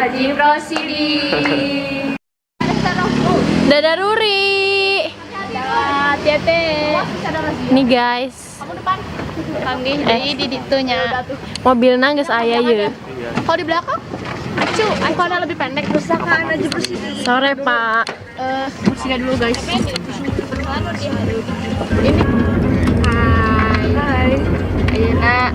Haji Prosidi. Dadah Ruri. Tete. Nih guys. Kami jadi di ditunya. Mobil nangis ayah ya. Kalau di belakang? Acu, iPhone-nya lebih pendek. Pusakaan Haji Prosidi. Sore Pak. Bersihkan dulu guys. Ini. Hai. Ayeuna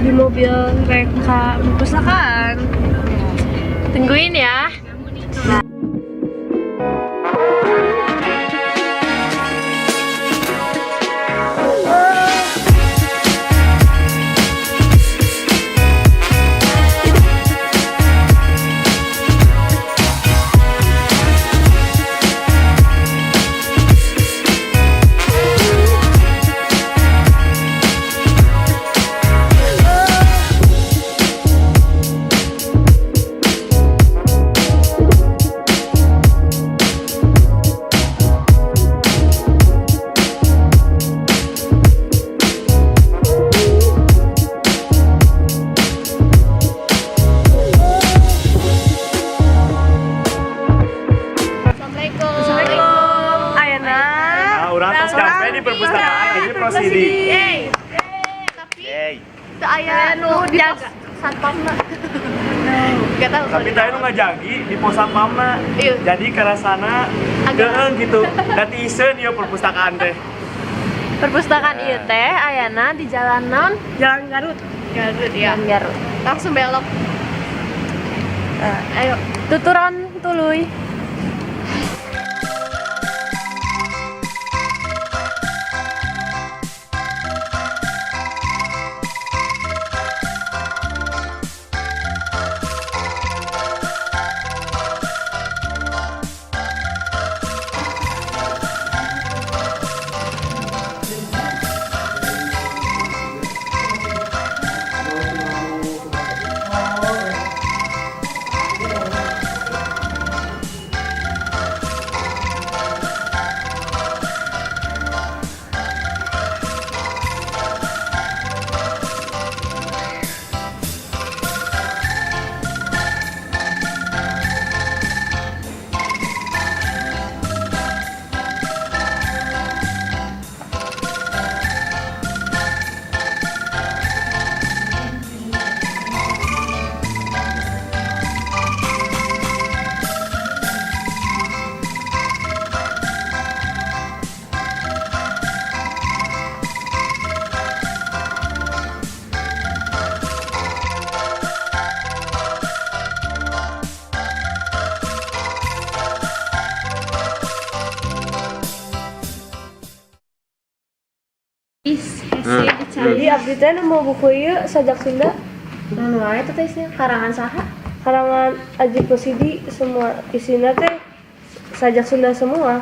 di mobil mereka perpustakaan. Tungguin ya. Perpustakaan Haji Prosidi. Tapi itu ayah nu jaga satpamna. Gak tahu. Tapi tadi nu ngajagi di pos satpamna. Iya. Jadi karasana geung gitu. Dati iseun ieu perpustakaan teh. Perpustakaan ieu teh ayana di jalan non? Jalan Garut. Garut ya. Jalan Garut. Langsung belok. Ayo, tuturan tuluy. Jadi abdi teh nemu buku ieu sajak Sunda. Anu wae teh isinya karangan saha? Karangan Haji Prosidi, semua isinya teh sajak Sunda semua.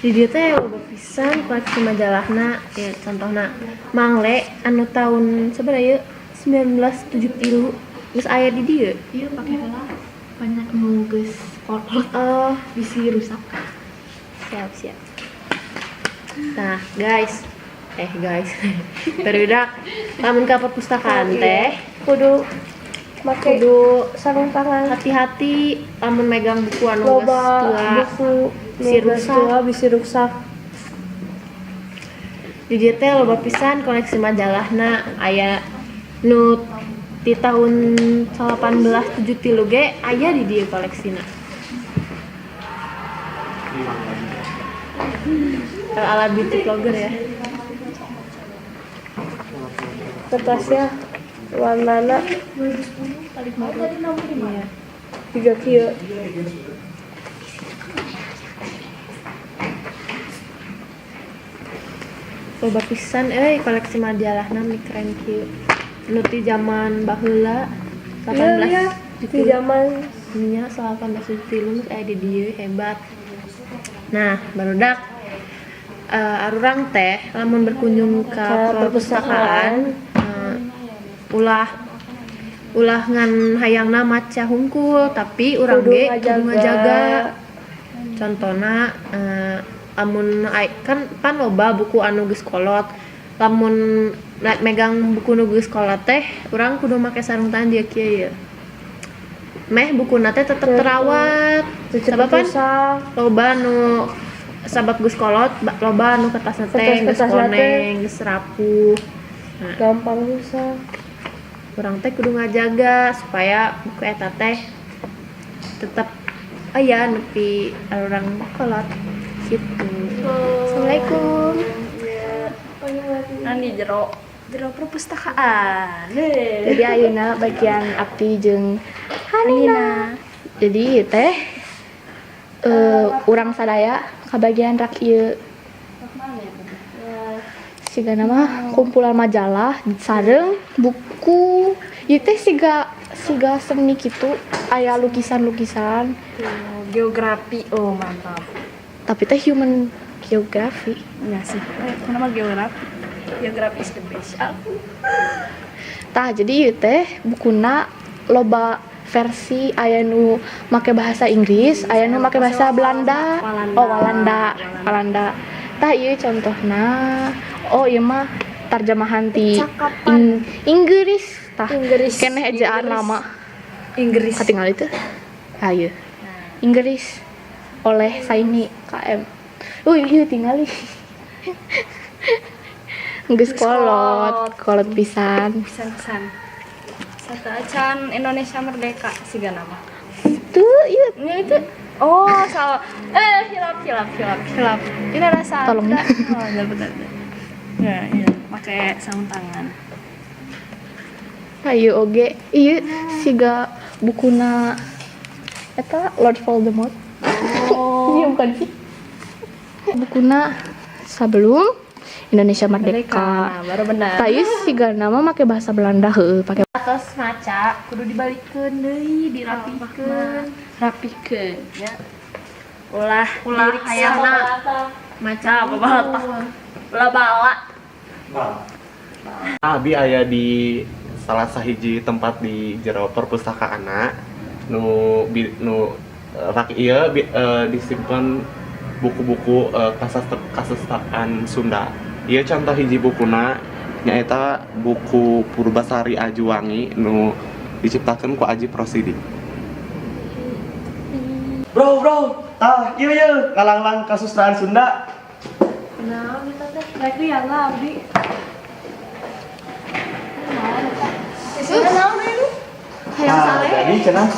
Di dieu teh loba pisan koleksi majalahna, ya contohna Mangle anu tahun sabaraha ieu 1970 geus aya di dieu. Iya pakai heula. Banyak nu geus kolot. Bisi rusak. Siap. Nah, guys. Barudak lamun ka perpustakaan teh Kudu make sarung tangan. hati-hati lamun megang buku anu geus Loba tua. buku bisi nu geus rusak. tua bisi rusak. Di dieu teh loba pisan koleksi majalahna aya nu di tahun 1873 ge aya di dieu koleksina. Ala beauty vlogger ya. Kertasnya warnana tiga kieu. Loba pisan koleksi majalahna mi keren kieu. Nu ti zaman baheula 18 Iya, di zaman nya 1873 aya di dieu hebat. Nah, barudak arurang teh lamun berkunjung ke perpustakaan ulah ngan hayangna maca hungkul tapi urang ge kudu ngajaga. Contona amun kan loba buku anu geus kolot lamun megang buku nu geus sekolah teh urang kudu make sarung tangan dia kieu ya. Meh bukuna teh tetep terawat. Sababan loba nu sabab geus kolot loba nu kertasna teh geus koneng, geus rapuh. gampang rusak. Urang teh kudu ngajaga supaya buku eta teh tetep aya nepi urang kolot gitu. Assalamualaikum. Nang di jero perpustakaan. Jadi ayeuna bagian abdi jeung Hanina. Jadi ieu teh urang sadaya kabagian rak ieu siga nama kumpulan majalah sareng buku ieu teh siga seni kitu aya lukisan-lukisan Geografi, oh mantap. tapi teh human geography. Ya sih. Kenapa geografi? Geografi is the best. Tah jadi ieu teh bukuna loba versi aya nu make bahasa Inggris, aya nu make bahasa Belanda. Walanda. Tah ieu contohna. Oh ieu mah tarjamahan ti Inggris tah. Keneh ejaan lama. Inggris. Katinggal itu. Ah ieu. Inggris oleh Saini KM. Ieu tingali. Geus kolot pisan. Pisan. Satu acan Indonesia Merdeka siga nama. Tuh, ieu. Itu. Oh, salah. Hilap. Ini rasa. Tolong. Oh, benar. Ya, iya. Pakai sarung tangan. Ieu oge. Ieu siga bukuna eta Lord Voldemort. Oh. Iya bukan sih. Bukuna sebelum Indonesia Merdeka. Nah, baru benar. Tah ieu siga nama make bahasa Belanda heueuh pake Atas maca kudu dibalikeun deui, dirapikeun Ya. Ulah hayangna maca babalata. Ulah bala. Abi aya di salah sahiji tempat di jero perpustakaanna nu rak ieu disimpen buku-buku kasastraan Sunda. Ieu contoh hiji bukuna nyaeta buku Purbasari Ajuwangi nu diciptakeun ku Aji Prosidi. Bro, ieu kalanglang kasustraan Sunda. Nah, kita teh rek ya lah abdi. Jadi cenah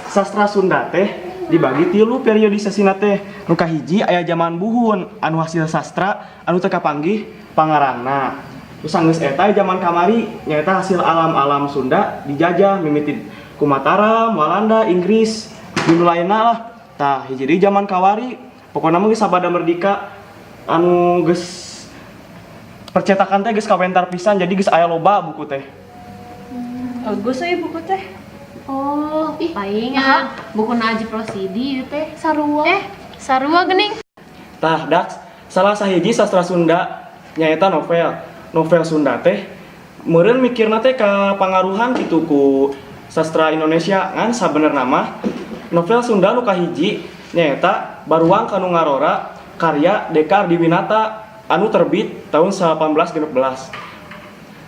sastra Sunda teh dibagi tilu periodisasina teh. Nu kahiji aya zaman buhun anu hasil sastra anu teu kapanggih pangarangna. Terus sanggeus eta zaman kamari nyaeta hasil alam-alam Sunda dijajah mimiti ku Mataram, Walanda, Inggris, di lainna lah. Tah hiji deui zaman kawari pokona mah geus sabada merdeka anu geus percetakan teh geus kawentar pisan jadi geus aya loba buku teh. Bagus euy buku teh. Oh, palingan bukuna Aji Prosidi ieu teh sarua. Sarua geuning. Tah, Dax, salah sahiji sastra Sunda nyaeta novel Sunda teh meureun mikirna teh ka pangaruhan kitu ku sastra Indonesia ngan sabenerna mah novel Sunda nu kahiji nyaeta Baruang Kanu Ngarora karya Deka Ardiwinata anu terbit tahun 1816.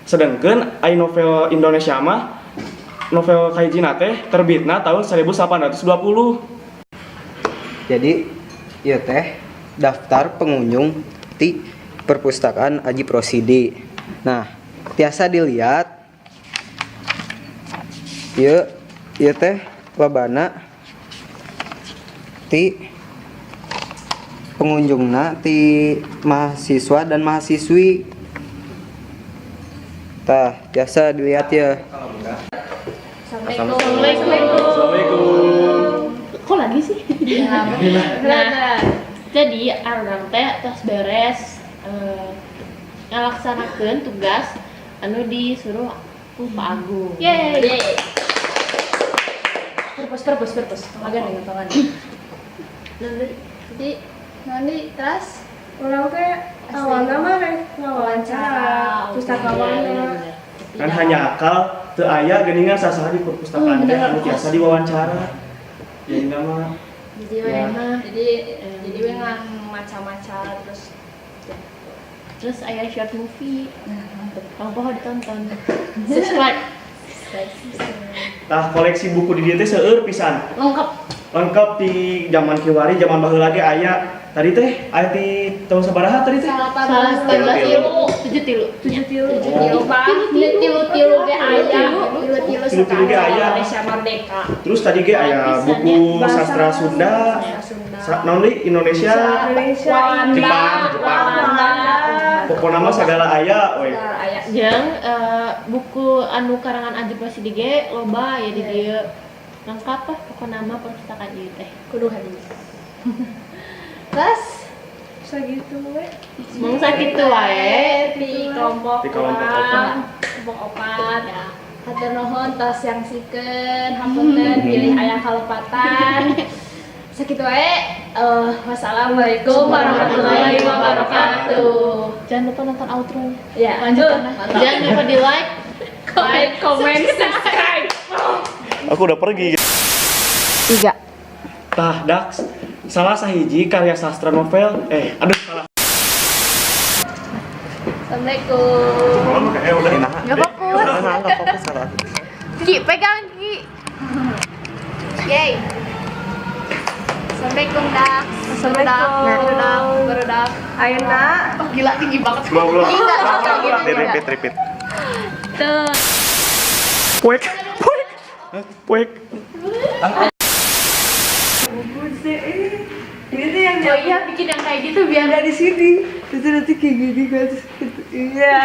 Sedengkeun ai novel Indonesia mah novel kahijina teh terbitna tahun 1820. Jadi ieu teh daftar pengunjung ti perpustakaan Aji Prosidi. Nah, tiasa dilihat ieu teh lobana ti pengunjungna ti mahasiswa dan mahasiswi. Tah, tiasa dilihat ya. Kok lagi sih? Nah, jadi urang teh tos beres ngalaksanakeun tugas anu disuruh ku Pak Agung. Yeay. Perpus. Magan dengan tangan. Jadi nanti terus Urang teh awalna mah rek ngawawancara pustakawanna. Kan hanya akal teu aya geuningan sasaha di perpustakaan teh anu tiasa diwawancara. Jadi nama Jadi we mah jadi we ngan maca-maca terus Terus aya short movie. Nah, poho ditonton. Subscribe. Tah koleksi buku di dieu teh seueur pisan. Lengkap di zaman kiwari, zaman baheula ge aya. Tadi teh aya di tahun sabaraha tadi teh? 18 tilu. Tilu ge aya. Terus tadi ge aya buku sastra Sunda. Naon deui Indonesia, Jepang. Pokona mah sagala aya we. Jeung buku anu karangan Adjie Pasidi ge loba ya di dieu. Lengkap lah pokona mah perpustakaan ieu teh. Kudu hadiah. Terus Sagitu we. mung sakitu wae Di kelompok Di kelompok opat ya. Hatur nuhun tos yang sikeun hapunten pilih aya kalepatan. Sakitu wae. Wassalamualaikum warahmatullahi wabarakatuh. Jangan lupa nonton outro. Ya, jangan lupa di like, comment, subscribe. Aku udah pergi. 3. Tah Dax, salah sahiji karya sastra novel. Salah. Assalamualaikum. Udah enak. Enggak fokus. Enggak fokus salah. Ki, pegang Ki. Yay. Assalamualaikum, Dak. Barudak. Ayeuna Gila tinggi banget. Belum. Gila. Repeat. Tuh. Puek. Puek. ini tuh yang oh iya bikin yang kayak gitu biar dari sini. Terus nanti kayak gini kan. Iya.